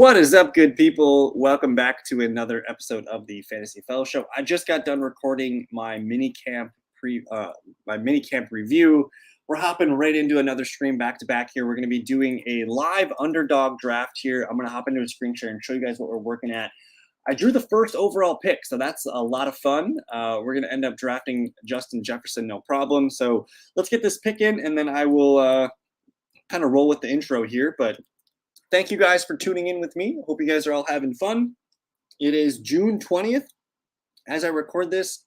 What is up, good people? Welcome back to another episode of the Fantasy Fellow Show. I just got done recording my mini camp review. We're hopping right into another stream back to back here. We're going to be doing a live underdog draft here. I'm going to hop into a screen share and show you guys what we're working at. I drew the first overall pick, so that's a lot of fun. We're going to end up drafting Justin Jefferson, no problem. So let's get this pick in, and then I will kind of roll with the intro here. But thank you guys for tuning in with me. Hope you guys are all having fun. It is June 20th as I record this,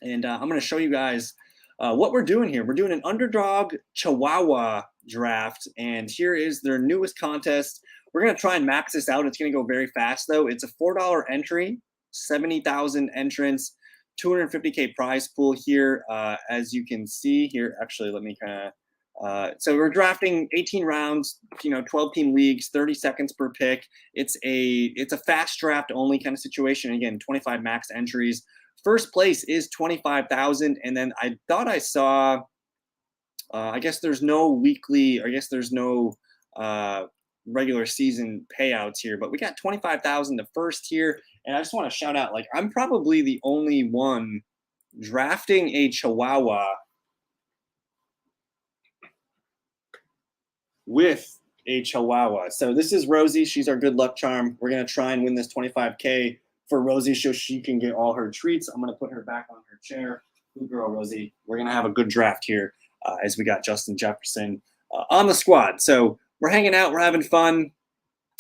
and I'm going to show you guys what we're doing here. We're doing an underdog Chihuahua draft, and here is their newest contest. We're going to try and max this out. It's going to go very fast, though. It's a $4 entry, 70,000 entrants, 250K prize pool here. As you can see here, actually, let me kind of so we're drafting 18 rounds, 12-team leagues, 30 seconds per pick. It's a fast draft only kind of situation. Again, 25 max entries. First place is 25,000, and then I thought I saw. I guess there's no weekly. I guess there's no regular season payouts here, but we got 25,000 to first here, and I just want to shout out, like, I'm probably the only one drafting a Chihuahua with a Chihuahua. So this is Rosie. She's our good luck charm. We're going to try and win this 25K for Rosie so she can get all her treats. I'm going to put her back on her chair. Good girl, Rosie. We're going to have a good draft here as we got Justin Jefferson on the squad. So we're hanging out. We're having fun.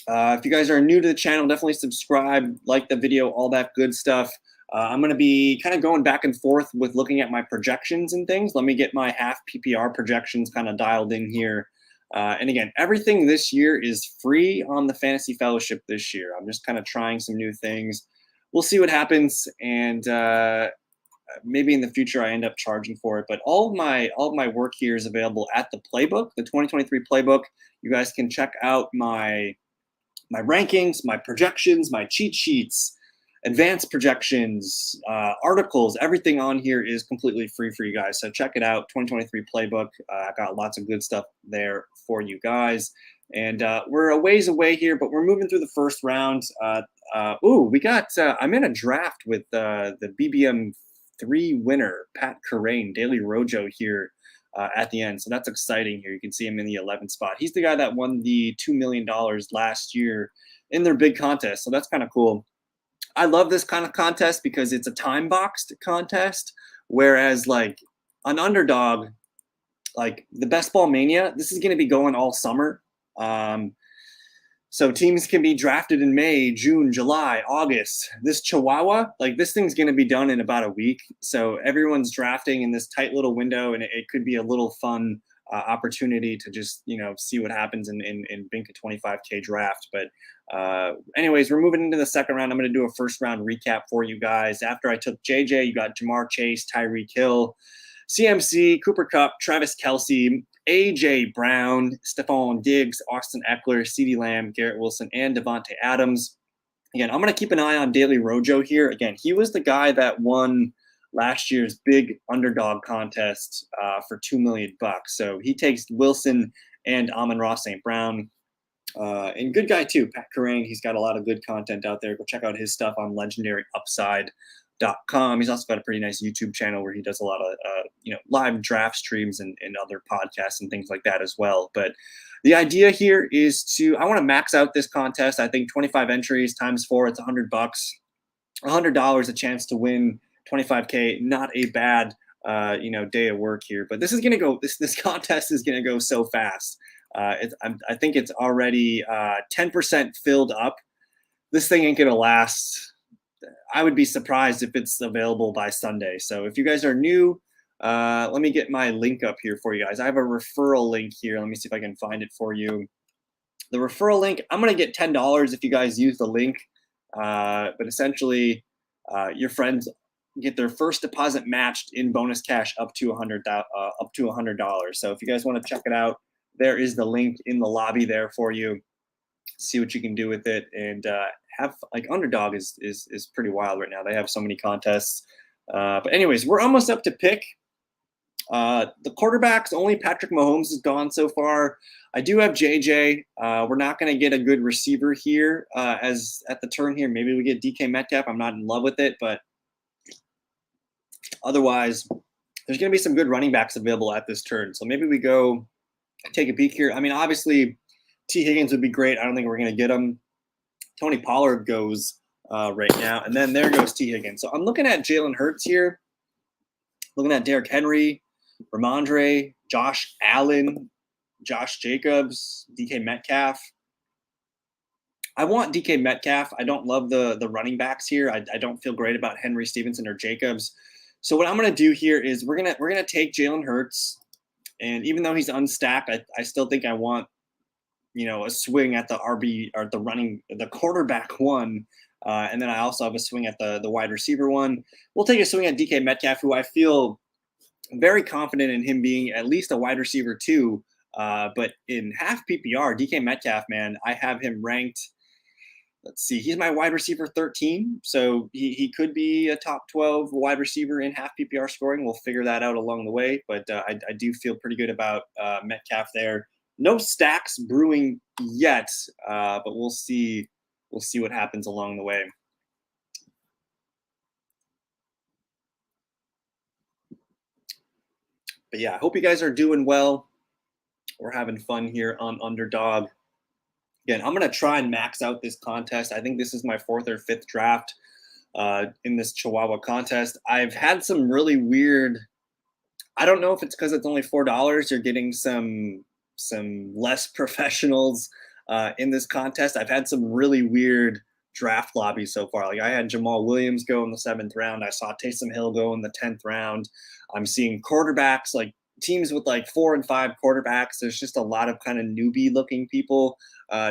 If you guys are new to the channel, definitely subscribe, like the video, all that good stuff. I'm going to be kind of going back and forth with looking at my projections and things. Let me get my half PPR projections kind of dialed in here. And again, everything this year is free on the Fantasy Fellowship this year. I'm just kind of trying some new things. We'll see what happens, and maybe in the future I end up charging for it. But all of my work here is available at the playbook, the 2023 playbook. You guys can check out my rankings, my projections, my cheat sheets, advanced projections, articles. Everything on here is completely free for you guys. So check it out, 2023 playbook. I got lots of good stuff there for you guys. And we're a ways away here, but we're moving through the first round. We got, I'm in a draft with the BBM3 winner, Pat Corain, Daily Rojo here at the end. So that's exciting here. You can see him in the 11th spot. He's the guy that won the $2 million last year in their big contest. So that's kind of cool. I love this kind of contest because it's a time-boxed contest, whereas like an underdog, like the Best Ball Mania, this is going to be going all summer. So teams can be drafted in May, June, July, August. This Chihuahua, like this thing's going to be done in about a week. So everyone's drafting in this tight little window, and it could be a little fun opportunity to just, see what happens in Bink a 25K draft. But anyways, we're moving into the second round. I'm going to do a first round recap for you guys. After I took JJ, you got Jamar Chase, Tyreek Hill, CMC, Cooper Kupp, Travis Kelce, AJ Brown, Stephon Diggs, Austin Eckler, CeeDee Lamb, Garrett Wilson, and Devontae Adams. Again, I'm going to keep an eye on Daily Rojo here. Again, he was the guy that won last year's big underdog contest for $2 million. So he takes Wilson and Amon-Ra St. Brown. And good guy too, Pat Corain. He's got a lot of good content out there. Go check out his stuff on legendaryupside.com. He's also got a pretty nice YouTube channel where he does a lot of live draft streams and other podcasts and things like that as well. But the idea here is I want to max out this contest. I think 25 entries times 4, it's $100. $100 a chance to win 25K. Not a bad day of work here. But this is gonna go. This contest is gonna go so fast. I think it's already 10% filled up. This thing ain't gonna last. I would be surprised if it's available by Sunday. So if you guys are new, let me get my link up here for you guys. I have a referral link here. Let me see if I can find it for you. The referral link, I'm going to get $10 if you guys use the link. But essentially, your friends get their first deposit matched in bonus cash up to $100. So if you guys want to check it out, there is the link in the lobby there for you. See what you can do with it, and have like UnderDog is pretty wild right now. They have so many contests. But anyways, we're almost up to pick. The quarterbacks, only Patrick Mahomes is gone so far. I do have JJ. We're not going to get a good receiver here as at the turn here. Maybe we get DK Metcalf. I'm not in love with it, but otherwise, there's going to be some good running backs available at this turn. So maybe we go take a peek here. I mean, obviously, T. Higgins would be great. I don't think we're going to get him. Tony Pollard goes right now, and then there goes T. Higgins. So I'm looking at Jalen Hurts here, looking at Derrick Henry, Ramondre, Josh Allen, Josh Jacobs, DK Metcalf. I want DK Metcalf. I don't love the running backs here. I don't feel great about Henry Stevenson or Jacobs. So what I'm going to do here is we're gonna take Jalen Hurts, and even though he's unstacked, I still think I want a swing at the RB or the quarterback one, and then I also have a swing at the wide receiver one. We'll take a swing at DK Metcalf, who I feel very confident in him being at least a wide receiver too. But in half PPR, DK Metcalf, man, I have him ranked. Let's see, he's my wide receiver 13, so he could be a top 12 wide receiver in half PPR scoring. We'll figure that out along the way, but I do feel pretty good about Metcalf there. No stacks brewing yet, but we'll see. We'll see what happens along the way. But yeah, I hope you guys are doing well. We're having fun here on UnderDog. Again, I'm going to try and max out this contest. I think this is my 4th or 5th draft in this Chihuahua contest. I've had some really weird. I don't know if it's because it's only $4. You're getting some less professionals in this contest. I've had some really weird draft lobbies so far. Like I had Jamal Williams go in the 7th round. I saw Taysom Hill go in the 10th round. I'm seeing quarterbacks, like teams with like 4 and 5 quarterbacks. There's just a lot of kind of newbie looking people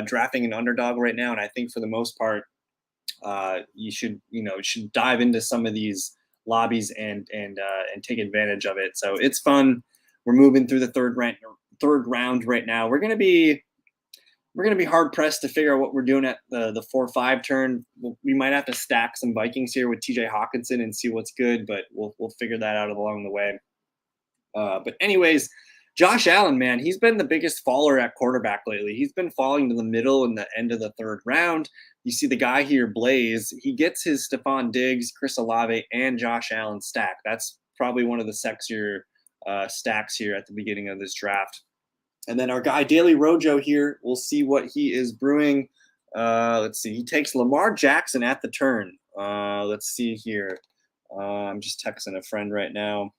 drafting an UnderDog right now. And I think for the most part, you should dive into some of these lobbies and take advantage of it. So it's fun. We're moving through the third round right now. We're gonna be hard pressed to figure out what we're doing at the 4-5 turn. We might have to stack some Vikings here with TJ Hawkinson and see what's good, but we'll figure that out along the way. But anyways, Josh Allen, man, he's been the biggest faller at quarterback lately. He's been falling to the middle and the end of the 3rd round. You see the guy here, Blaze. He gets his Stephon Diggs, Chris Olave, and Josh Allen stack. That's probably one of the sexier stacks here at the beginning of this draft. And then our guy, Daily Rojo here, we'll see what he is brewing. Let's see. He takes Lamar Jackson at the turn. Let's see here. I'm just texting a friend right now.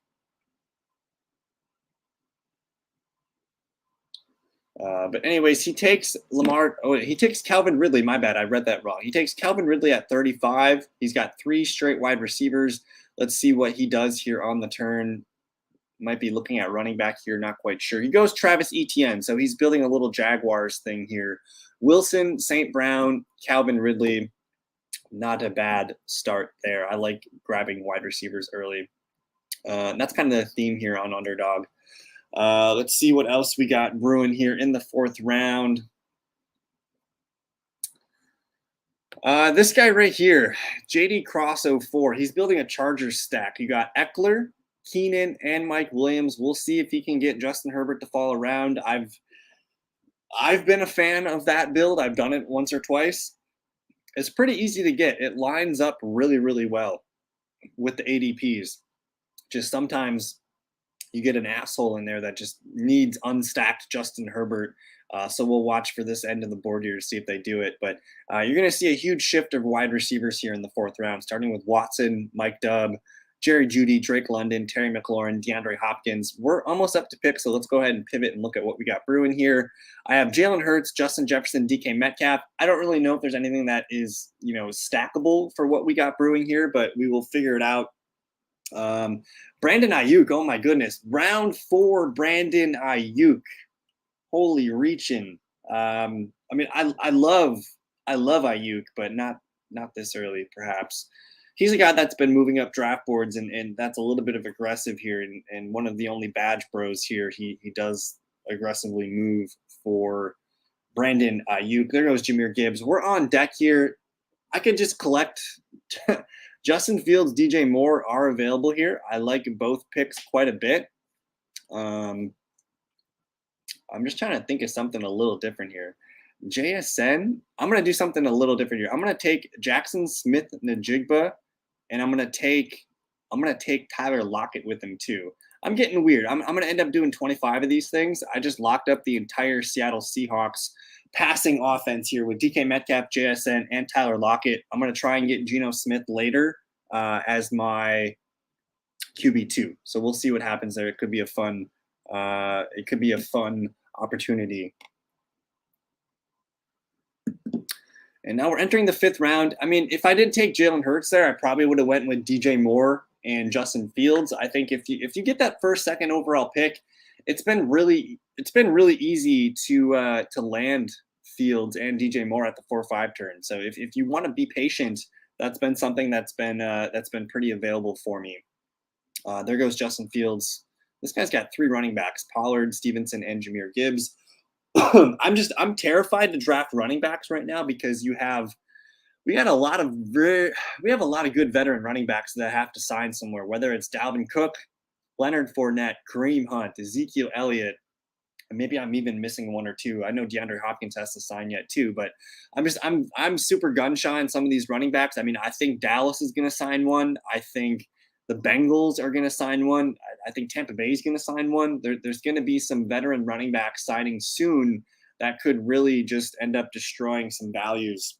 But anyways, he takes he takes Calvin Ridley. My bad, I read that wrong. He takes Calvin Ridley at 35. He's got 3 straight wide receivers. Let's see what he does here on the turn. Might be looking at running back here, not quite sure. He goes Travis Etienne, so he's building a little Jaguars thing here. Wilson, St. Brown, Calvin Ridley. Not a bad start there. I like grabbing wide receivers early. And that's kind of the theme here on UnderDog. Let's see what else we got brewing here in the 4th round. This guy right here, JD Cross 04. He's building a Chargers stack. You got Eckler, Keenan, and Mike Williams. We'll see if he can get Justin Herbert to fall around. I've been a fan of that build. I've done it once or twice. It's pretty easy to get. It lines up really, really well with the ADPs. Just sometimes you get an asshole in there that just needs unstacked Justin Herbert. So we'll watch for this end of the board here to see if they do it. But you're going to see a huge shift of wide receivers here in the 4th round, starting with Watson, Mike Dubb, Jerry Jeudy, Drake London, Terry McLaurin, DeAndre Hopkins. We're almost up to pick, so let's go ahead and pivot and look at what we got brewing here. I have Jalen Hurts, Justin Jefferson, DK Metcalf. I don't really know if there's anything that is, stackable for what we got brewing here, but we will figure it out. Brandon Ayuk, oh my goodness. Round 4, Brandon Ayuk. Holy reaching. I love Ayuk, but not this early, perhaps. He's a guy that's been moving up draft boards, and that's a little bit of aggressive here. And one of the only badge bros here, he does aggressively move for Brandon Ayuk. There goes Jahmyr Gibbs. We're on deck here. I could just collect. Justin Fields, DJ Moore are available here. I like both picks quite a bit. I'm just trying to think of something a little different here. JSN, I'm going to do something a little different here. I'm going to take Jackson Smith Najigba, and I'm gonna take Tyler Lockett with him too. I'm getting weird. I'm gonna end up doing 25 of these things. I just locked up the entire Seattle Seahawks passing offense here with DK Metcalf, JSN, and Tyler Lockett. I'm gonna try and get Geno Smith later as my QB2. So we'll see what happens there. It could be a fun. It could be a fun opportunity. And now we're entering the 5th round. I mean, if I did take Jalen Hurts there, I probably would have went with DJ Moore and Justin Fields. I think if you get that first, second overall pick, it's been really easy to land Fields and DJ Moore at the 4-5 turn. So if you want to be patient, that's been something that's been pretty available for me. There goes Justin Fields. This guy's got 3 running backs: Pollard, Stevenson, and Jahmyr Gibbs. I'm terrified to draft running backs right now because we have a lot of good veteran running backs that have to sign somewhere, whether it's Dalvin Cook, Leonard Fournette, Kareem Hunt, Ezekiel Elliott, and maybe I'm even missing 1 or 2. I know DeAndre Hopkins has to sign yet too, but I'm super gun shy on some of these running backs. I mean, I think Dallas is going to sign one. I think the Bengals are going to sign one. I think Tampa Bay is going to sign one. There's going to be some veteran running back signing soon that could really just end up destroying some values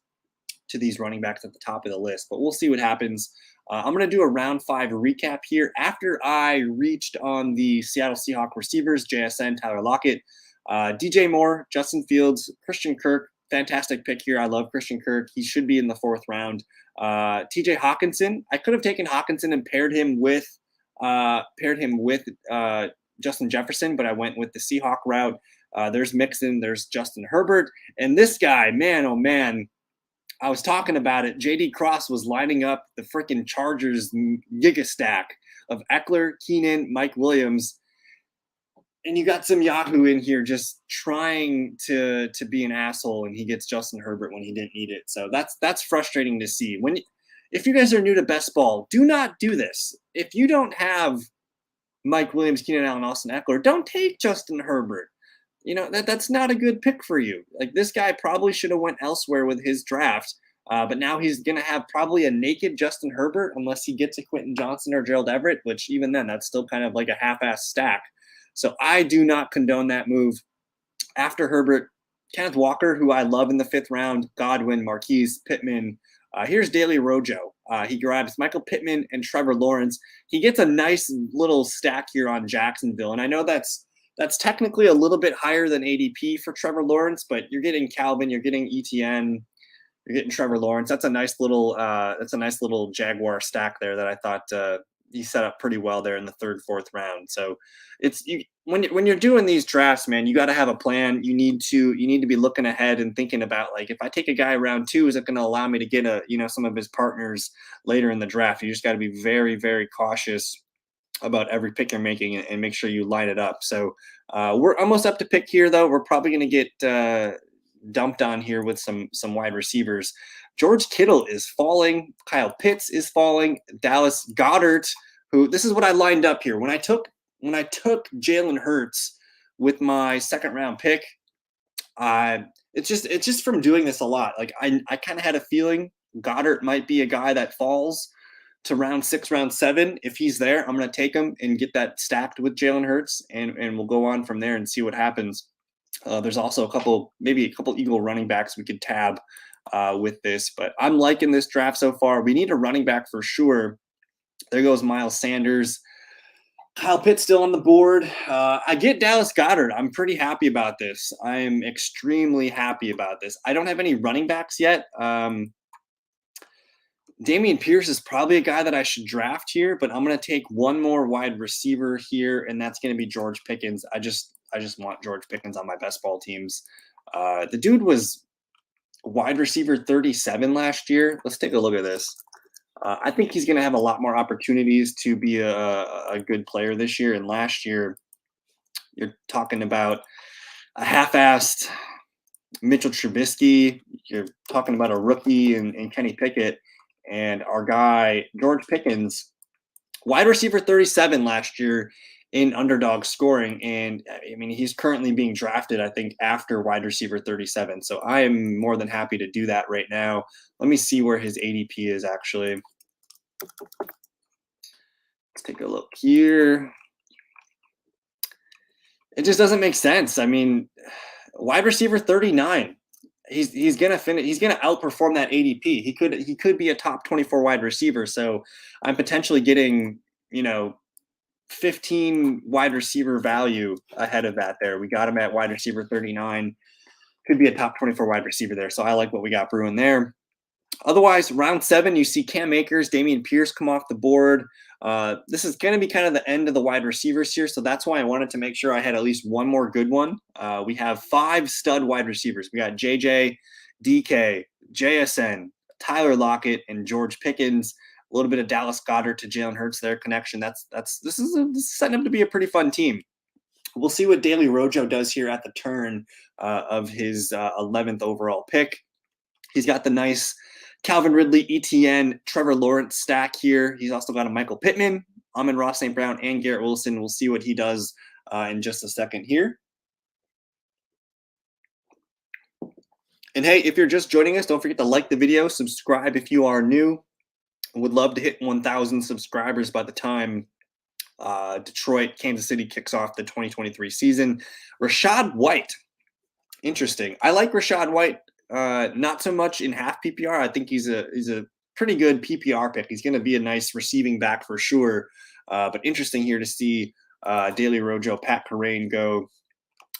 to these running backs at the top of the list. But we'll see what happens. I'm going to do a round 5 recap here. After I reached on the Seattle Seahawks receivers, JSN, Tyler Lockett, DJ Moore, Justin Fields, Christian Kirk. Fantastic pick here. I love Christian Kirk. He should be in the 4th round. TJ Hawkinson. I could have taken Hawkinson and paired him with Justin Jefferson, but I went with the Seahawk route. There's Mixon. There's Justin Herbert. And this guy, man, oh man, I was talking about it. JD Cross was lining up the freaking Chargers giga stack of Eckler, Keenan, Mike Williams. And you got some Yahoo in here just trying to be an asshole, and he gets Justin Herbert when he didn't need it. So that's frustrating to see. If you guys are new to best ball, do not do this. If you don't have Mike Williams, Keenan Allen, Austin Eckler, don't take Justin Herbert. You know, that's not a good pick for you. Like, this guy probably should have went elsewhere with his draft, but now he's going to have probably a naked Justin Herbert unless he gets a Quentin Johnson or Gerald Everett, which even then, that's still kind of like a half-ass stack. So I do not condone that move. After Herbert, Kenneth Walker, who I love in the 5th round, Godwin, Marquise, Pittman. Here's Daily Rojo. He grabs Michael Pittman and Trevor Lawrence. He gets a nice little stack here on Jacksonville. And I know that's technically a little bit higher than ADP for Trevor Lawrence, but you're getting Calvin, you're getting ETN, you're getting Trevor Lawrence. That's a nice little Jaguar stack there that I thought he set up pretty well there in the 3rd, 4th round. So when you're doing these drafts, man, you got to have a plan. You need to be looking ahead and thinking about, like, if I take a guy round 2, is it going to allow me to get some of his partners later in the draft? You just got to be very, very cautious about every pick you're making and make sure you line it up. So we're almost up to pick here, though. We're probably going to get dumped on here with some wide receivers. George Kittle is falling. Kyle Pitts is falling. Dallas Goedert, who, this is what I lined up here. When I took Jalen Hurts with my 2nd round pick, it's just from doing this a lot. Like, I kind of had a feeling Goddard might be a guy that falls to round 6, round 7. If he's there, I'm going to take him and get that stacked with Jalen Hurts, and we'll go on from there and see what happens. There's also a couple Eagle running backs we could tab with this, but I'm liking this draft so far. We need a running back for sure. There goes Miles Sanders. Kyle Pitts still on the board. I get Dallas Goedert. I'm pretty happy about this. I am extremely happy about this. I don't have any running backs yet. Dameon Pierce is probably a guy that I should draft here, but I'm going to take one more wide receiver here, and that's going to be George Pickens. I just want George Pickens on my best ball teams. The dude was wide receiver 37 last year. Let's take a look at this. I think he's going to have a lot more opportunities to be a good player this year. And last year, you're talking about a half-assed Mitchell Trubisky. You're talking about a rookie in Kenny Pickett. And our guy, George Pickens, wide receiver 37 last year in underdog scoring. And I mean, he's currently being drafted, I think, after wide receiver 37. So I am more than happy to do that right now. Let me see where his ADP is actually. Let's take a look here. It just doesn't make sense. I mean, wide receiver 39. He's gonna finish. He's gonna outperform that ADP. He could be a top 24 wide receiver. So I'm potentially getting 15 wide receiver value ahead of that. There, we got him at wide receiver 39. Could be a top 24 wide receiver there. So I like what we got brewing there. Otherwise, round 7, you see Cam Akers, Dameon Pierce come off the board. This is going to be kind of the end of the wide receivers here, so that's why I wanted to make sure I had at least one more good one. We have 5 stud wide receivers. We got JJ, DK, JSN, Tyler Lockett, and George Pickens. A little bit of Dallas Goedert to Jalen Hurts there connection. This is setting up to be a pretty fun team. We'll see what Daily Rojo does here at the turn of his 11th overall pick. He's got the nice Calvin Ridley, ETN, Trevor Lawrence stack here. He's also got a Michael Pittman, Amon-Ra St. Brown, and Garrett Wilson. We'll see what he does in just a second here. And hey, if you're just joining us, don't forget to like the video, subscribe if you are new. Would love to hit 1,000 subscribers by the time Detroit, Kansas City kicks off the 2023 season. Rachaad White. Interesting. I like Rachaad White. Not so much in half PPR. I think he's a pretty good PPR pick. He's going to be a nice receiving back for sure. But interesting here to see Daily Rojo, Pat Kerrane go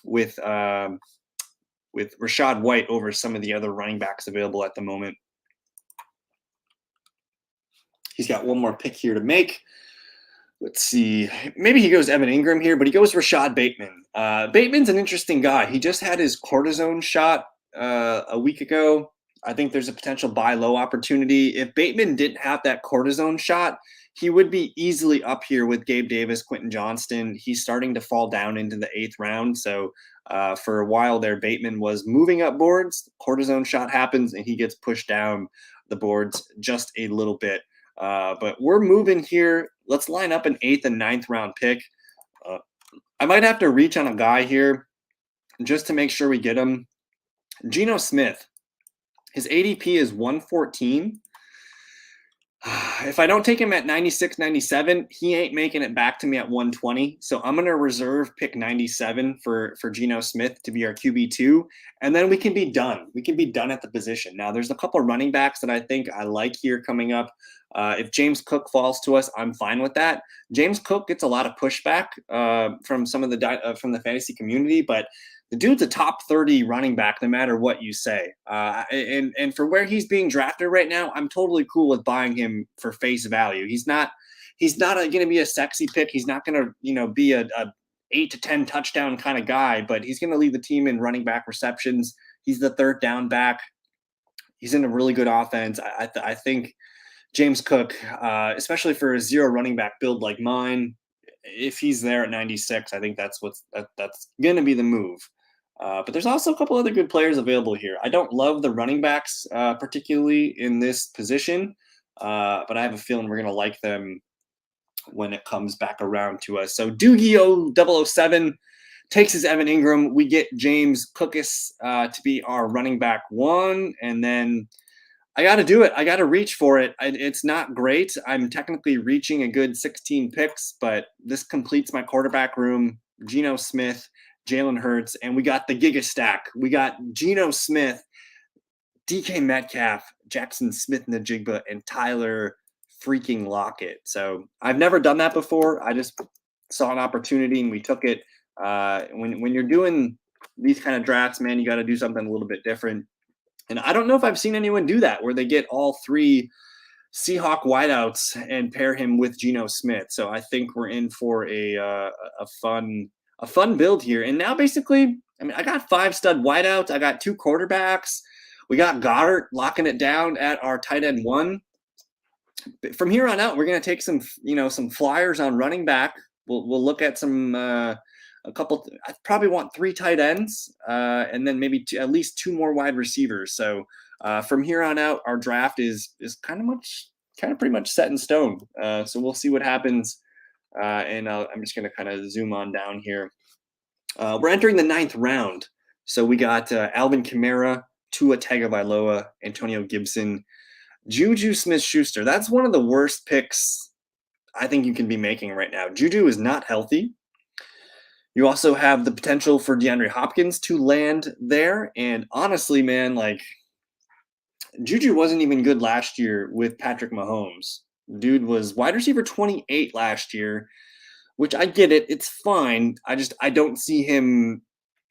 with Rachaad White over some of the other running backs available at the moment. He's got one more pick here to make. Let's see. Maybe he goes Evan Ingram here, but he goes Rashad Bateman. Bateman's an interesting guy. He just had his cortisone shot a week ago. I think there's a potential buy low opportunity. If Bateman didn't have that cortisone shot, he would be easily up here with Gabe Davis, Quentin Johnston. He's starting to fall down into the 8th round. So for a while there, Bateman was moving up boards. Cortisone shot happens, and he gets pushed down the boards just a little bit. But we're moving here. Let's line up an 8th and 9th round pick. I might have to reach on a guy here just to make sure we get him. Geno Smith. His ADP is 114. If I don't take him at 96, 97, he ain't making it back to me at 120. So I'm going to reserve pick 97 for Geno Smith to be our QB2. And then we can be done. We can be done at the position. Now, there's a couple of running backs that I think I like here coming up. If James Cook falls to us, I'm fine with that. James Cook gets a lot of pushback from some of from the fantasy community, but the dude's a top 30 running back, no matter what you say. And for where he's being drafted right now, I'm totally cool with buying him for face value. He's not going to be a sexy pick. He's not going to, be a 8 to 10 touchdown kind of guy, but he's going to lead the team in running back receptions. He's the 3rd down back. He's in a really good offense. I think James Cook, especially for a 0 running back build like mine, if he's there at 96, I think that's going to be the move. But there's also a couple other good players available here. I don't love the running backs, particularly in this position, but I have a feeling we're going to like them when it comes back around to us. So Doogie 007 takes his Evan Ingram. We get James Cookus to be our running back 1, and then I got to do it. I got to reach for it. It's not great. I'm technically reaching a good 16 picks, but this completes my quarterback room. Geno Smith, Jalen Hurts, and we got the Giga stack. We got Geno Smith, DK Metcalf, Jackson Smith-Njigba, and Tyler freaking Lockett. So I've never done that before. I just saw an opportunity and we took it. When you're doing these kind of drafts, man, you got to do something a little bit different. And I don't know if I've seen anyone do that where they get all 3 Seahawk wideouts and pair him with Geno Smith. So I think we're in for a fun build here. And now basically, I got 5 stud wideouts. I got 2 quarterbacks. We got Goddard locking it down at our tight end 1. From here on out, we're going to take some flyers on running back. We'll look at a couple. I probably want 3 tight ends, and then maybe at least 2 more wide receivers. So from here on out, our draft is pretty much set in stone. So we'll see what happens And I'm just going to kind of zoom on down here. We're entering the 9th round. So we got Alvin Kamara, Tua Tagovailoa, Antonio Gibson, Juju Smith-Schuster. That's one of the worst picks I think you can be making right now. Juju is not healthy. You also have the potential for DeAndre Hopkins to land there. And honestly, man, like Juju wasn't even good last year with Patrick Mahomes. Dude was wide receiver 28 last year, which I get it. It's fine. I don't see him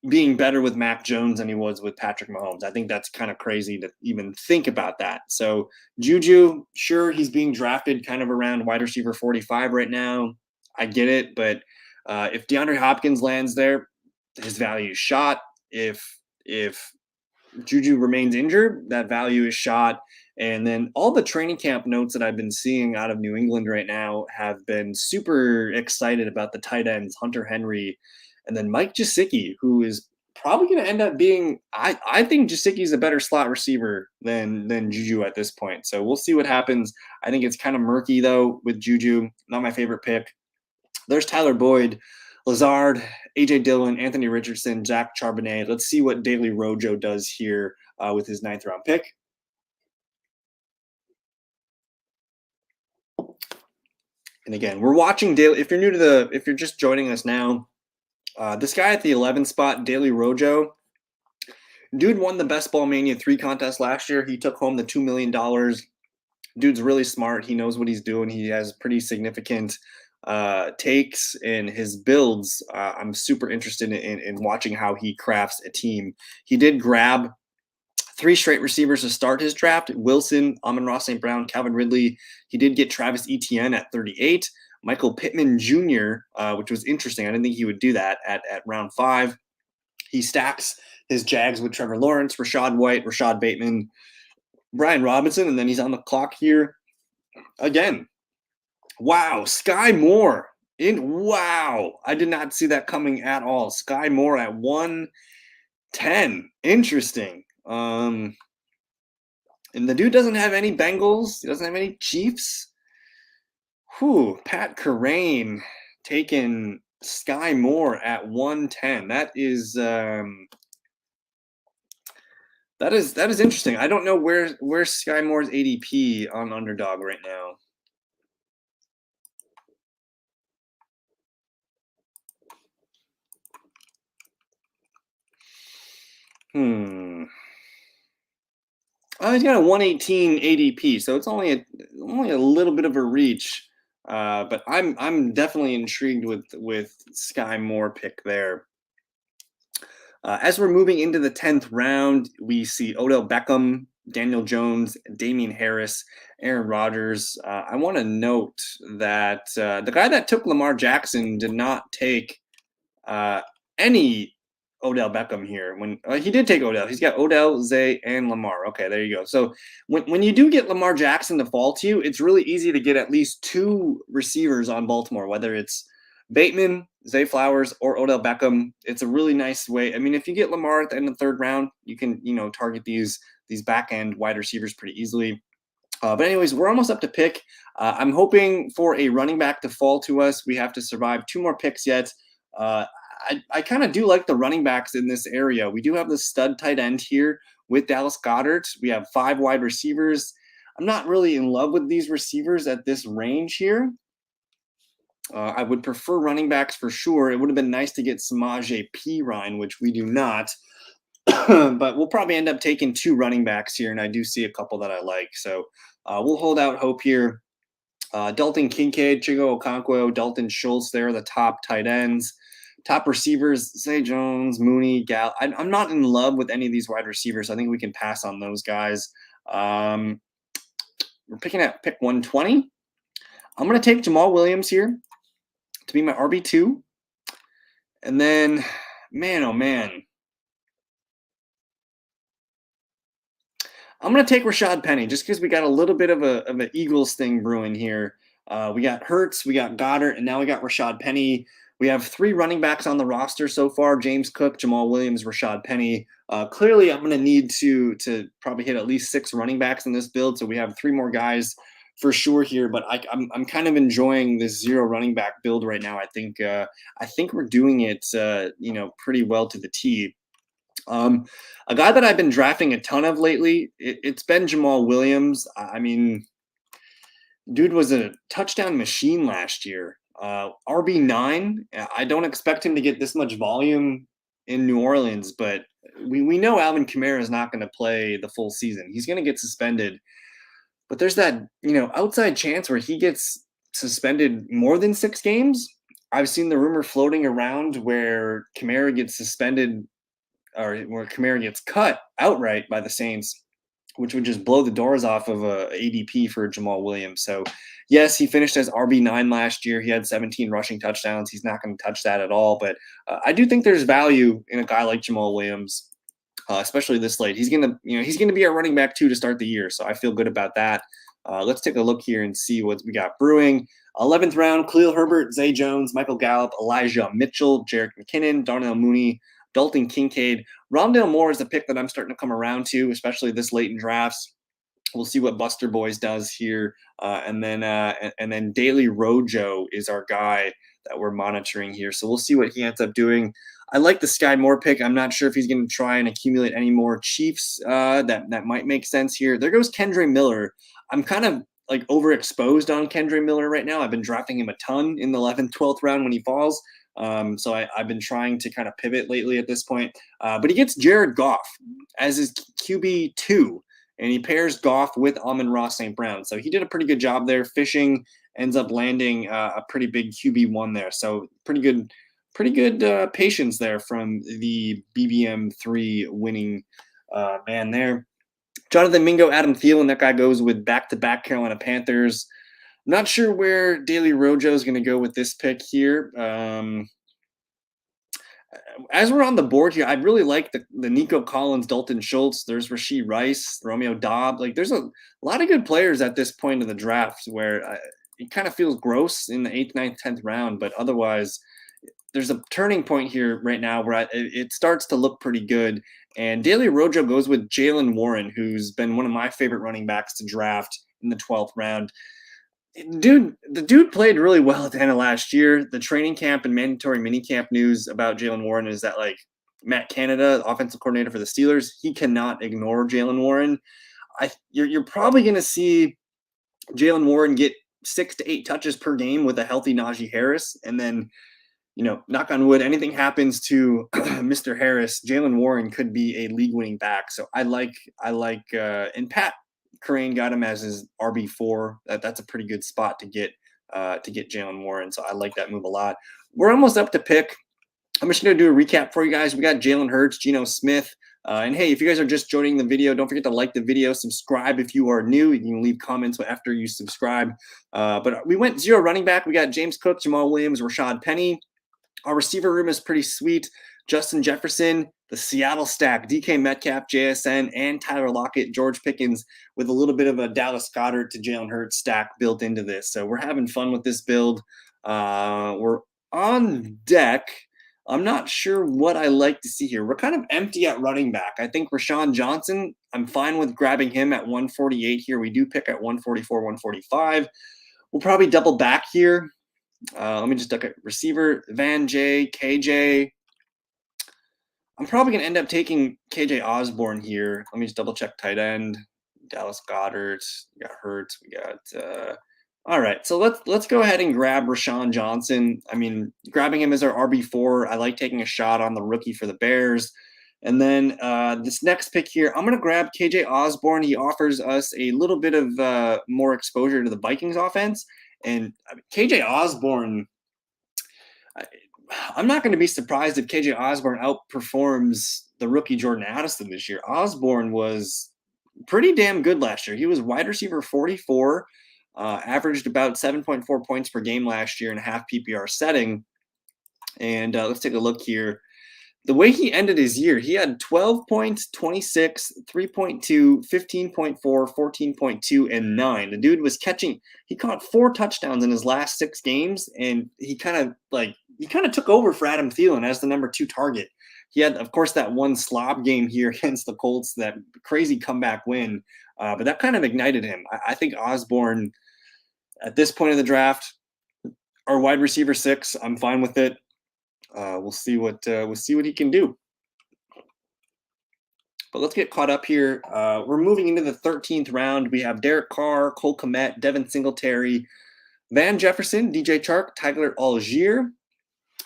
being better with Mac Jones than he was with Patrick Mahomes. I think that's kind of crazy to even think about that. So Juju, sure, he's being drafted kind of around wide receiver 45 right now. I get it, but if DeAndre Hopkins lands there, his value is shot. If Juju remains injured, that value is shot. And then all the training camp notes that I've been seeing out of New England right now have been super excited about the tight ends, Hunter Henry, and then Mike Gesicki, who is probably going to end up being. I think Gesicki is a better slot receiver than Juju at this point. So we'll see what happens. I think it's kind of murky though with Juju. Not my favorite pick. There's Tyler Boyd, Lazard, AJ Dillon, Anthony Richardson, Zach Charbonnet. Let's see what Daily Rojo does here with his 9th round pick. And again, we're watching Daily. If you're just joining us now, this guy at the 11th spot, Daily Rojo, dude won the Best Ball Mania 3 contest last year. He took home the $2 million. Dude's really smart. He knows what he's doing. He has pretty significant takes in his builds. I'm super interested in watching how he crafts a team. He did grab 3 straight receivers to start his draft: Wilson, Amon-Ra St. Brown, Calvin Ridley. He did get Travis Etienne at 38, Michael Pittman Jr., which was interesting. I didn't think he would do that at round 5. He stacks his Jags with Trevor Lawrence, Rachaad White, Rashad Bateman, Brian Robinson, and then he's on the clock here again. Wow, Sky Moore. Wow, I did not see that coming at all. Sky Moore at 110. Interesting. And the dude doesn't have any Bengals. He doesn't have any Chiefs. Pat Kerrane taking Sky Moore at 110. That is interesting. I don't know where's Sky Moore's ADP on UnderDog right now. Oh, he's got a 118 ADP, so it's only a little bit of a reach. But I'm definitely intrigued with Sky Moore pick there. As we're moving into the 10th round, we see Odell Beckham, Daniel Jones, Damian Harris, Aaron Rodgers. I want to note that the guy that took Lamar Jackson did not take any Odell Beckham here. When he did take Odell, he's got Odell, Zay, and Lamar. Okay, there you go. So when you do get Lamar Jackson to fall to you, it's really easy to get at least 2 receivers on Baltimore, whether it's Bateman, Zay Flowers, or Odell Beckham. It's a really nice way. I mean, if you get Lamar at the end of the 3rd round, you can target these back end wide receivers pretty easily. But anyways, we're almost up to pick. I'm hoping for a running back to fall to us. We have to survive 2 more picks yet. I kind of do like the running backs in this area. We do have the stud tight end here with Dallas Goedert. We have 5 wide receivers. I'm not really in love with these receivers at this range here. I would prefer running backs for sure. It would have been nice to get Samaje Perine, which we do not. But we'll probably end up taking 2 running backs here, and I do see a couple that I like. So we'll hold out hope here. Dalton Kincaid, Chigo Okonkwo, Dalton Schultz, they're the top tight ends. Top receivers, Zay Jones, Mooney, Gal. I'm not in love with any of these wide receivers. I think we can pass on those guys. We're picking at pick 120. I'm going to take Jamal Williams here to be my RB2. And then, man, oh man, I'm going to take Rashad Penny just because we got a little bit of an Eagles thing brewing here. We got Hurts, we got Goddard, and now we got Rashad Penny. We have 3 running backs on the roster so far: James Cook, Jamal Williams, Rashad Penny. Clearly, I'm going to need to probably hit at least 6 running backs in this build, so we have 3 more guys for sure here, but I'm kind of enjoying this zero running back build right now. I think we're doing it pretty well to the T. A guy that I've been drafting a ton of lately, it's been Jamal Williams. I mean, dude was a touchdown machine last year. RB9. I don't expect him to get this much volume in New Orleans, but we know Alvin Kamara is not going to play the full season. He's going to get suspended. But there's that, outside chance where he gets suspended more than 6 games. I've seen the rumor floating around where Kamara gets suspended or where Kamara gets cut outright by the Saints, which would just blow the doors off of a ADP for Jamal Williams. So, yes, he finished as RB9 last year. He had 17 rushing touchdowns. He's not going to touch that at all. But I do think there's value in a guy like Jamal Williams, especially this late. He's gonna be our running back too to start the year. So I feel good about that. Let's take a look here and see what we got brewing. 11th round: Khalil Herbert, Zay Jones, Michael Gallup, Elijah Mitchell, Jerick McKinnon, Darnell Mooney, Dalton Kincaid. Rondale Moore is the pick that I'm starting to come around to, especially this late in drafts. We'll see what Buster Boys does here, and then Daily Rojo is our guy that we're monitoring here. So we'll see what he ends up doing. I like the Sky Moore pick. I'm not sure if he's going to try and accumulate any more Chiefs. That might make sense here. There goes Kendre Miller. I'm kind of like overexposed on Kendre Miller right now. I've been drafting him a ton in the 11th, 12th round when he falls. So I've been trying to kind of pivot lately at this point. But he gets Jared Goff as his QB2, and he pairs Goff with Amon-Ra St. Brown. So he did a pretty good job there. Fishing ends up landing a pretty big QB1 there. So pretty good patience there from the BBM3 winning man there. Jonathan Mingo, Adam Thielen, that guy goes with back-to-back Carolina Panthers. I'm not sure where Daily Rojo is going to go with this pick here. As we're on the board here, I really like the Nico Collins, Dalton Schultz. There's Rashee Rice, Romeo Dobb. Like, there's a lot of good players at this point in the draft where it kind of feels gross in the 8th, 9th, 10th round, but otherwise there's a turning point here right now where it starts to look pretty good. And Daily Rojo goes with Jaylen Warren, who's been one of my favorite running backs to draft in the 12th round. The dude played really well at the end of last year. The training camp and mandatory minicamp news about Jaylen Warren is that, like, Matt Canada, offensive coordinator for the Steelers, he cannot ignore Jaylen Warren. You're probably going to see Jaylen Warren get 6 to 8 touches per game with a healthy Najee Harris, and then, knock on wood, anything happens to Mr. Harris, Jaylen Warren could be a league-winning back. So I like, and Pat Kerrane got him as his RB4. That's a pretty good spot to get Jaylen Warren. So I like that move a lot. We're almost up to pick. I'm just going to do a recap for you guys. We got Jalen Hurts, Geno Smith. And hey, if you guys are just joining the video, don't forget to like the video, subscribe if you are new. You can leave comments after you subscribe. But we went 0 running back. We got James Cook, Jamal Williams, Rashad Penny. Our receiver room is pretty sweet. Justin Jefferson, the Seattle stack, DK Metcalf, JSN, and Tyler Lockett, George Pickens, with a little bit of a Dallas Goedert to Jalen Hurts stack built into this. So we're having fun with this build. We're on deck. I'm not sure what I like to see here. We're kind of empty at running back. I think Rashawn Johnson, I'm fine with grabbing him at 148 here. We do pick at 144, 145. We'll probably double back here. Let me just look at receiver, Van J, KJ. I'm probably going to end up taking KJ Osborne here. Let me just double check tight end. Dallas Goedert. We got Hurts. We got all right. So let's go ahead and grab Rashawn Johnson. I mean, grabbing him as our RB4. I like taking a shot on the rookie for the Bears. And then this next pick here, I'm going to grab KJ Osborne. He offers us a little bit of more exposure to the Vikings offense. And KJ Osborne, I'm not going to be surprised if KJ Osborne outperforms the rookie Jordan Addison this year. Osborne was pretty damn good last year. He was wide receiver 44, averaged about 7.4 points per game last year in a half PPR setting. And let's take a look here. The way he ended his year, he had 12 points, 26, 3.2, 15.4, 14.2, and 9. The dude was he caught 4 touchdowns in his last 6 games, and he kind of took over for Adam Thielen as the number 2 target. He had, of course, that one slob game here against the Colts, that crazy comeback win, but that kind of ignited him. I think Osborne At this point of the draft, our wide receiver 6, I'm fine with it. We'll see what he can do. But let's get caught up here. We're moving into the 13th round. We have Derek Carr, Cole Kmet, Devin Singletary, Van Jefferson, DJ Chark, Tyler Algier.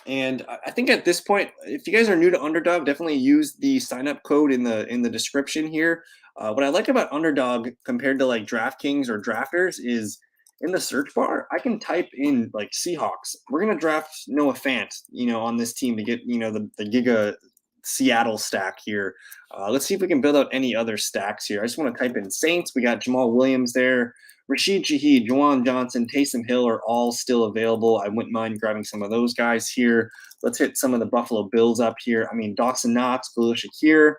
And I think at this point, if you guys are new to UnderDog, definitely use the sign-up code in the description here. What I like about UnderDog compared to like DraftKings or Drafters is in the search bar, I can type in like Seahawks. We're gonna draft Noah Fant, on this team to get the Giga Seattle stack here. Let's see if we can build out any other stacks here. I just want to type in Saints. We got Jamal Williams there. Rashid Shaheed, Juwan Johnson, Taysom Hill are all still available. I wouldn't mind grabbing some of those guys here. Let's hit some of the Buffalo Bills up here. I mean, Dawson Knox, Khalil Shakir,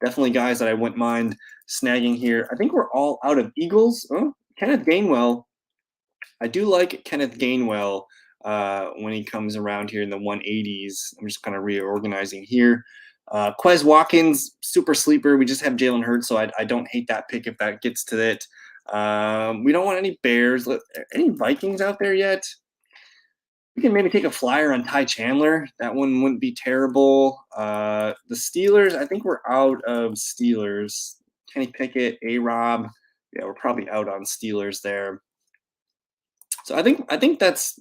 definitely guys that I wouldn't mind snagging here. I think we're all out of Eagles. Oh, Kenneth Gainwell. I do like Kenneth Gainwell when he comes around here in the 180s. I'm just kind of reorganizing here. Quez Watkins, super sleeper. We just have Jalen Hurts, so I don't hate that pick if that gets to it. We don't want any Bears. Any Vikings out there yet? We can maybe take a flyer on Ty Chandler. That one wouldn't be terrible. The Steelers, I think we're out of Steelers. Kenny Pickett, A-Rob. Yeah, we're probably out on Steelers there. So I think that's,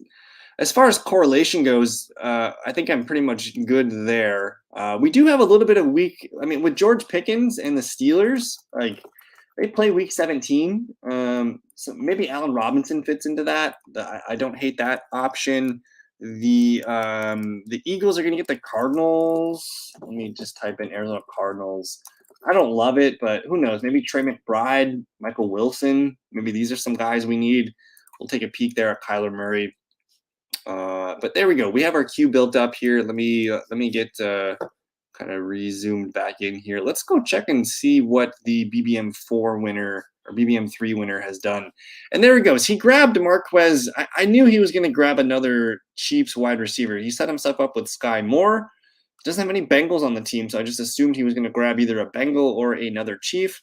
as far as correlation goes, I think I'm pretty much good there. We do have a little bit of week. I mean, with George Pickens and the Steelers, like they play week 17. So maybe Allen Robinson fits into that. I don't hate that option. The Eagles are going to get the Cardinals. Let me just type in Arizona Cardinals. I don't love it, but who knows? Maybe Trey McBride, Michael Wilson. Maybe these are some guys we need. We'll take a peek there at Kyler Murray. But there we go. We have our queue built up here. Let me get kind of resumed back in here. Let's go check and see what the BBM4 winner or BBM3 winner has done. And there he goes. He grabbed Marquez. I knew he was going to grab another Chiefs wide receiver. He set himself up with Sky Moore. Doesn't have any Bengals on the team, so I just assumed he was going to grab either a Bengal or another Chief.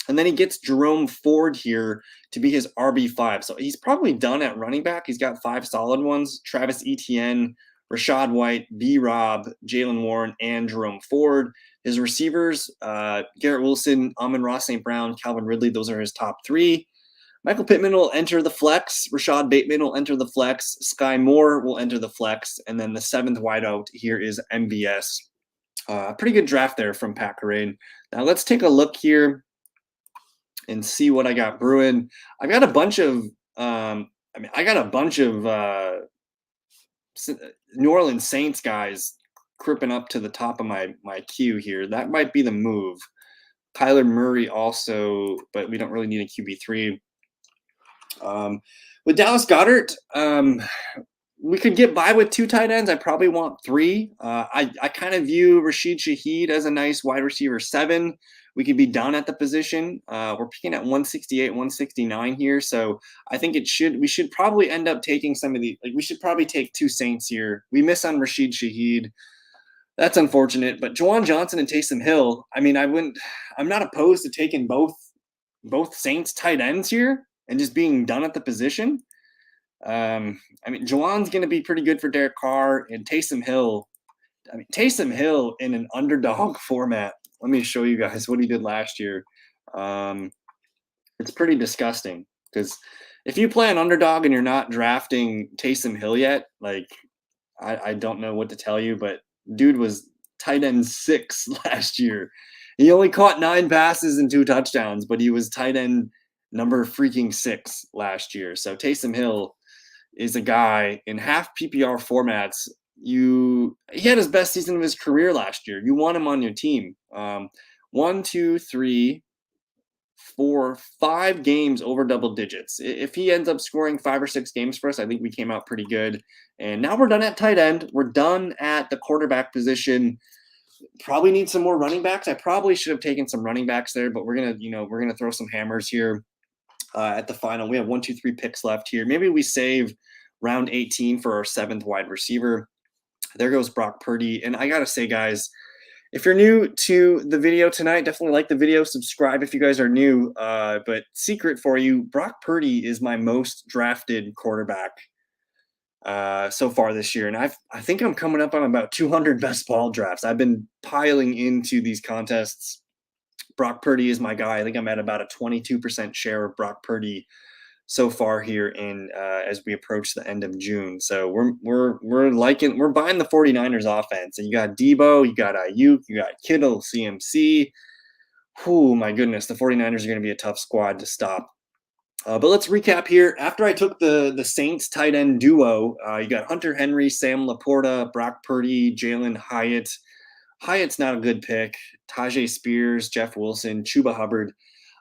And then he gets Jerome Ford here to be his RB5. So he's probably done at running back. He's got 5 solid ones. Travis Etienne, Rashad White, B-Rob, Jalen Warren, and Jerome Ford. His receivers, Garrett Wilson, Amon-Ra St. Brown, Calvin Ridley, those are his top 3. Michael Pittman will enter the flex. Rashad Bateman will enter the flex. Sky Moore will enter the flex. And then the 7th wideout here is MVS. Pretty good draft there from Pat Carrane. Now let's take a look here and see what I got brewing. I got a bunch of New Orleans Saints guys creeping up to the top of my queue here. That might be the move. Kyler Murray also, but we don't really need a QB3. With Dallas Goedert, we could get by with 2 tight ends. I probably want 3. I kind of view Rashid Shaheed as a nice wide receiver 7. We could be done at the position. We're picking at 168, 169 here. So I think we should probably end up taking some of the, we should probably take 2 Saints here. We miss on Rashid Shaheed. That's unfortunate. But Juwan Johnson and Taysom Hill, I mean, I'm not opposed to taking both Saints tight ends here and just being done at the position. I mean, Juwan's going to be pretty good for Derek Carr, and Taysom Hill in an UnderDog format. Let me show you guys what he did last year. It's pretty disgusting because if you play an UnderDog and you're not drafting Taysom Hill yet, like I don't know what to tell you, but dude was tight end 6 last year. He only caught 9 passes and 2 touchdowns, but he was tight end number freaking 6 last year. So Taysom Hill is a guy in half PPR formats. He had his best season of his career last year. You want him on your team. 1, 2, 3, 4, 5 games over double digits. If he ends up scoring 5 or 6 games for us, I think we came out pretty good. And now we're done at tight end. We're done at the quarterback position. Probably need some more running backs. I probably should have taken some running backs there, but we're gonna throw some hammers here at the final. We have 1, 2, 3 picks left here. Maybe we save round 18 for our 7th wide receiver. There goes Brock Purdy. And I gotta say, guys, If you're new to the video tonight, definitely like the video, subscribe if you guys are new. But secret for you, Brock Purdy is my most drafted quarterback so far this year, and I think I'm coming up on about 200 best ball drafts. I've been piling into these contests. Brock Purdy is my guy. I think I'm at about a 22% share of Brock Purdy so far here in as we approach the end of June. So we're buying the 49ers offense. And you got Debo, you got Ayuk, you got Kittle, CMC. Oh my goodness, the 49ers are going to be a tough squad to stop. But let's recap here. After I took the Saints tight end duo, you got Hunter Henry, Sam Laporta, Brock Purdy, Jalen Hyatt. Hyatt's not a good pick. Tajay Spears, Jeff Wilson, Chuba Hubbard.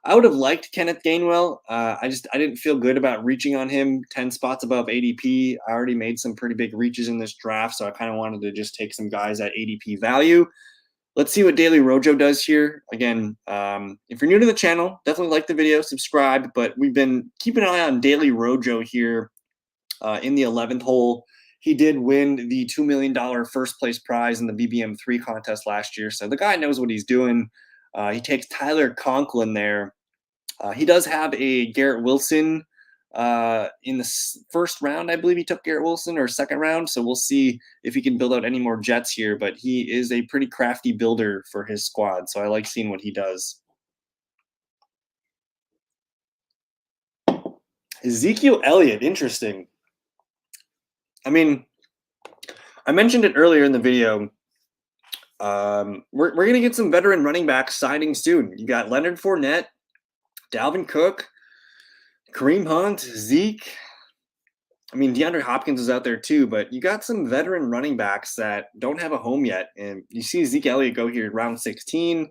I would have liked Kenneth Gainwell. I didn't feel good about reaching on him 10 spots above ADP. I already made some pretty big reaches in this draft, so I kind of wanted to just take some guys at ADP value. Let's see what Daily Rojo does here. Again, if you're new to the channel, definitely like the video, subscribe. But we've been keeping an eye on Daily Rojo here in the 11th hole. He did win the $2 million first place prize in the BBM3 contest last year. So the guy knows what he's doing. He takes Tyler Conklin there. He does have a Garrett Wilson in the first round. I believe he took Garrett Wilson, or second round. So we'll see if he can build out any more Jets here. But he is a pretty crafty builder for his squad. So I like seeing what he does. Ezekiel Elliott, interesting. I mean, I mentioned it earlier in the video. We're going to get some veteran running backs signing soon. You got Leonard Fournette, Dalvin Cook, Kareem Hunt, Zeke. I mean, DeAndre Hopkins is out there too, but you got some veteran running backs that don't have a home yet. And you see Zeke Elliott go here round 16.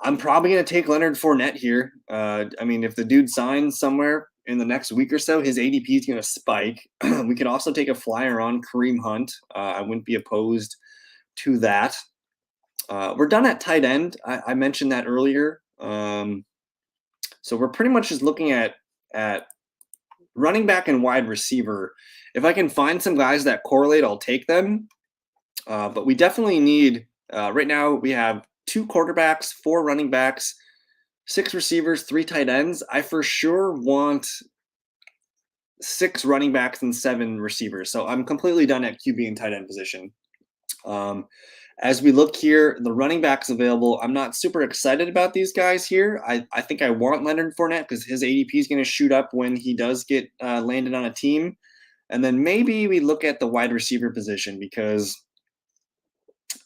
I'm probably going to take Leonard Fournette here. I mean, if the dude signs somewhere in the next week or so, his ADP is going to spike. We could also take a flyer on Kareem Hunt. I wouldn't be opposed to that. We're done at tight end. I mentioned that earlier. So we're pretty much just looking at running back and wide receiver. If I can find some guys that correlate, I'll take them. But we definitely need, right now we have 2 quarterbacks, 4 running backs, 6 receivers, 3 tight ends. I for sure want 6 running backs and 7 receivers. So I'm completely done at QB and tight end position. As we look here, the running backs available, I'm not super excited about these guys here. I think I want Leonard Fournette because his ADP is going to shoot up when he does get landed on a team. And then maybe we look at the wide receiver position because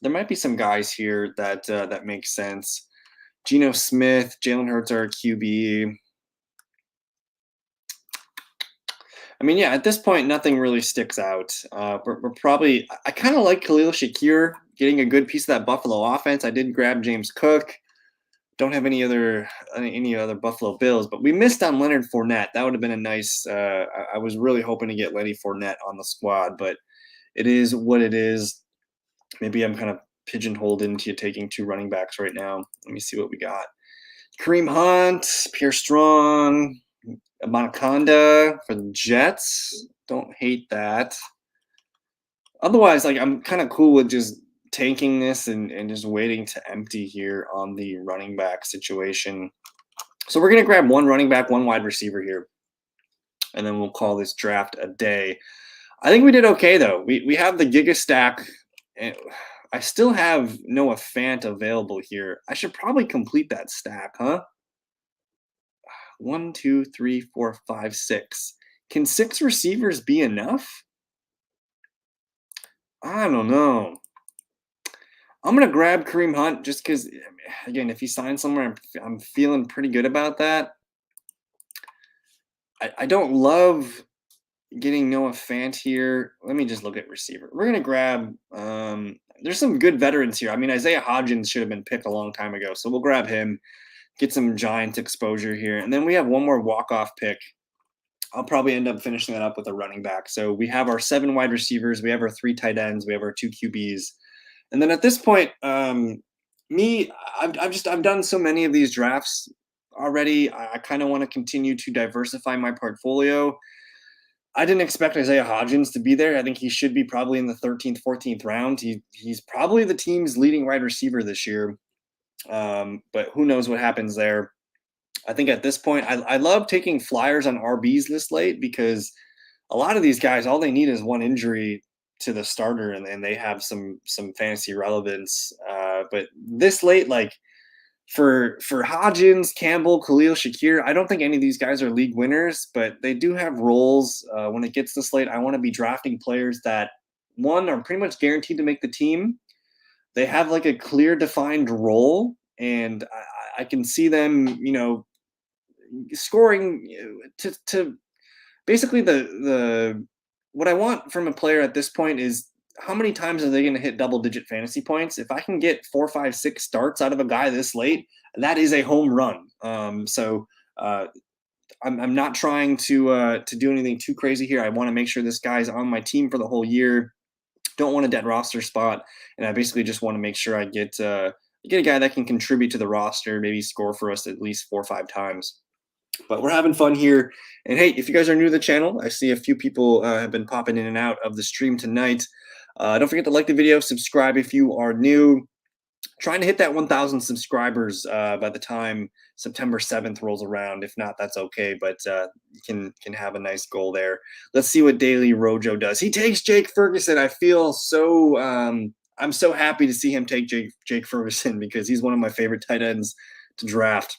there might be some guys here that make sense. Geno Smith, Jalen Hurts are a QB. I mean, yeah, at this point, nothing really sticks out. We're probably – I kind of like Khalil Shakir getting a good piece of that Buffalo offense. I did grab James Cook. Don't have any other Buffalo Bills, but we missed on Leonard Fournette. That would have been a nice I was really hoping to get Lenny Fournette on the squad, but it is what it is. Maybe I'm kind of pigeonholed into taking 2 running backs right now. Let me see what we got. Kareem Hunt, Pierre Strong, Monaconda for the Jets. Don't hate that. Otherwise, like, I'm kind of cool with just tanking this and just waiting to empty here on the running back situation. So we're going to grab 1 running back, 1 wide receiver here, and then we'll call this draft a day. I think we did okay, though. We have the Giga Stack. And I still have Noah Fant available here. I should probably complete that stack, huh? 1, 2, 3, 4, 5, 6. Can 6 receivers be enough? I don't know. I'm going to grab Kareem Hunt just because, again, if he signs somewhere, I'm feeling pretty good about that. I don't love getting Noah Fant here. Let me just look at receiver. We're going to grab there's some good veterans here. I mean, Isaiah Hodgins should have been picked a long time ago, so we'll grab him, get some Giants exposure here. And then we have 1 more walk-off pick. I'll probably end up finishing that up with a running back. So we have our 7 wide receivers. We have our 3 tight ends. We have our 2 QBs. And then at this point, I've done so many of these drafts already. I kind of want to continue to diversify my portfolio. I didn't expect Isaiah Hodgins to be there. I think he should be probably in the 13th, 14th round. He's probably the team's leading wide receiver this year. But who knows what happens there. I think at this point, I love taking flyers on RBs this late because a lot of these guys, all they need is one injury to the starter, and they have some fantasy relevance. But this late, like for Hodgins, Campbell, Khalil, Shakir, I don't think any of these guys are league winners, but they do have roles. When it gets this late, I want to be drafting players that one are pretty much guaranteed to make the team. They have like a clear defined role, and I can see them, scoring to basically the what I want from a player at this point is how many times are they going to hit double digit fantasy points? If I can get 4, 5, 6 starts out of a guy this late, that is a home run. So I'm not trying to do anything too crazy here. I want to make sure this guy's on my team for the whole year. Don't want a dead roster spot, and I basically just want to make sure I get a guy that can contribute to the roster, maybe score for us at least 4 or 5 times. But we're having fun here. And hey, if you guys are new to the channel, I see a few people have been popping in and out of the stream tonight. Don't forget to like the video, subscribe if you are new. Trying to hit that 1,000 subscribers by the time September 7th rolls around. If not, that's okay, but you can have a nice goal there. Let's see what Daily Rojo does. He takes Jake Ferguson. I feel so I'm so happy to see him take Jake Ferguson because he's one of my favorite tight ends to draft.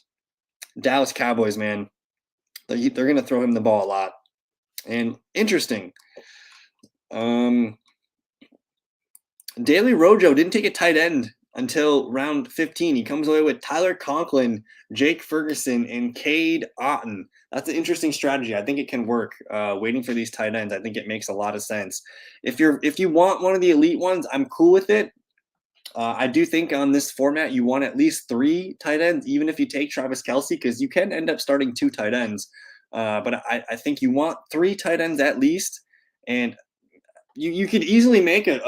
Dallas Cowboys, man, they're going to throw him the ball a lot. And interesting, Daily Rojo didn't take a tight end until round 15. He comes away with Tyler Conklin, Jake Ferguson, and Cade Otton. That's an interesting strategy. I think it can work. Waiting for these tight ends, I think it makes a lot of sense. If you want one of the elite ones, I'm cool with it. I do think on this format, you want at least 3 tight ends, even if you take Travis Kelce, because you can end up starting 2 tight ends. But I think you want 3 tight ends at least. And you could easily make a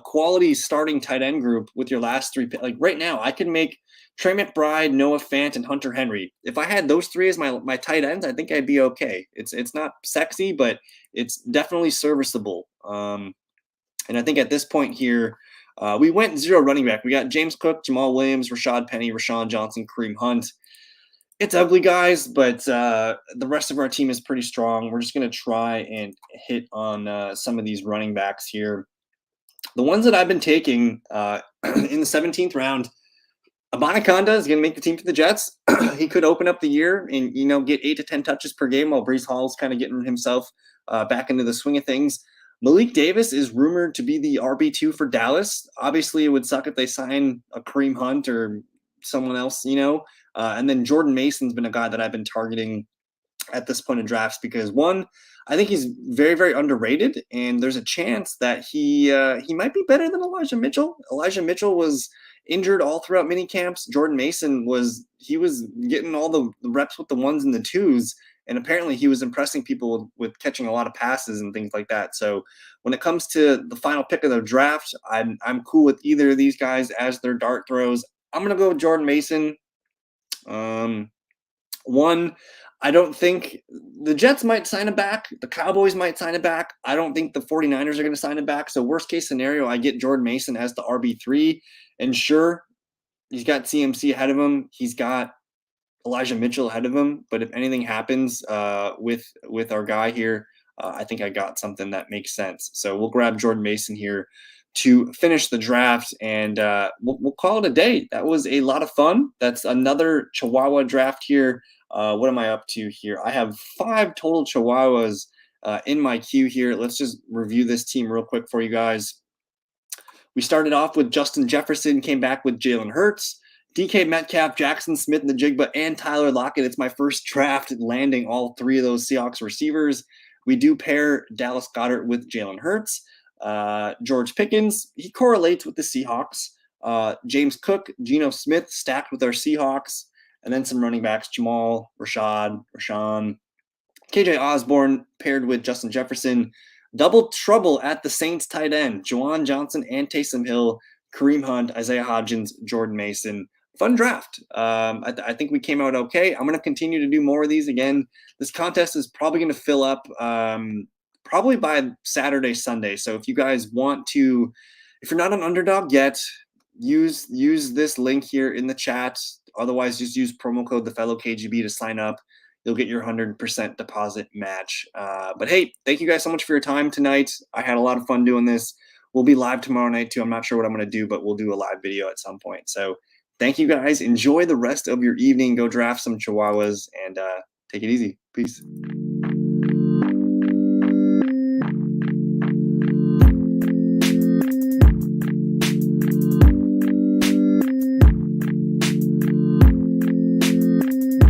quality starting tight end group with your last 3. Like right now, I can make Trey McBride, Noah Fant, and Hunter Henry. If I had those 3 as my tight ends, I think I'd be okay. It's not sexy, but it's definitely serviceable. And I think at this point here, we went 0 running back. We got James Cook, Jamal Williams, Rashad Penny, Rashawn Johnson, Kareem Hunt. It's ugly, guys, but the rest of our team is pretty strong. We're just going to try and hit on some of these running backs here. The ones that I've been taking in the 17th round, Abanikanda is going to make the team for the Jets. He could open up the year and, get 8 to 10 touches per game while Breece Hall's kind of getting himself back into the swing of things. Malik Davis is rumored to be the RB2 for Dallas. Obviously, it would suck if they sign a Kareem Hunt or someone else, and then Jordan Mason's been a guy that I've been targeting at this point in drafts because, one, I think he's very, very underrated, and there's a chance that he might be better than Elijah Mitchell. Elijah Mitchell was injured all throughout mini camps. Jordan Mason was getting all the reps with the 1s and the 2s. And apparently he was impressing people with catching a lot of passes and things like that. So when it comes to the final pick of the draft, I'm cool with either of these guys as their dart throws. I'm going to go with Jordan Mason. One, I don't think the Jets might sign him back. The Cowboys might sign him back. I don't think the 49ers are going to sign him back. So worst case scenario, I get Jordan Mason as the RB3. And sure, he's got CMC ahead of him. He's got Elijah Mitchell ahead of him, but if anything happens with our guy here, I think I got something that makes sense. So we'll grab Jordan Mason here to finish the draft, and we'll call it a day. That was a lot of fun. That's another Chihuahua draft here. What am I up to here? I have 5 total Chihuahuas in my queue here. Let's just review this team real quick for you guys. We started off with Justin Jefferson, came back with Jalen Hurts, DK Metcalf, Jackson Smith, Najigba, and Tyler Lockett. It's my first draft landing all 3 of those Seahawks receivers. We do pair Dallas Goedert with Jalen Hurts. George Pickens, he correlates with the Seahawks. James Cook, Geno Smith stacked with our Seahawks. And then some running backs, Jamal, Rashad, Rashawn. KJ Osborne paired with Justin Jefferson. Double trouble at the Saints tight end, Juwan Johnson and Taysom Hill. Kareem Hunt, Isaiah Hodgins, Jordan Mason. fun draft. I think we came out okay. I'm going to continue to do more of these. Again, this contest is probably going to fill up probably by Saturday, Sunday. So if you guys want to, if you're not an underdog yet, use this link here in the chat. Otherwise, just use promo code TheFellowKGB to sign up. You'll get your 100% deposit match. But hey, thank you guys so much for your time tonight. I had a lot of fun doing this. We'll be live tomorrow night too. I'm not sure what I'm going to do, but we'll do a live video at some point. So thank you guys. Enjoy the rest of your evening. Go draft some Chihuahuas and take it easy. Peace.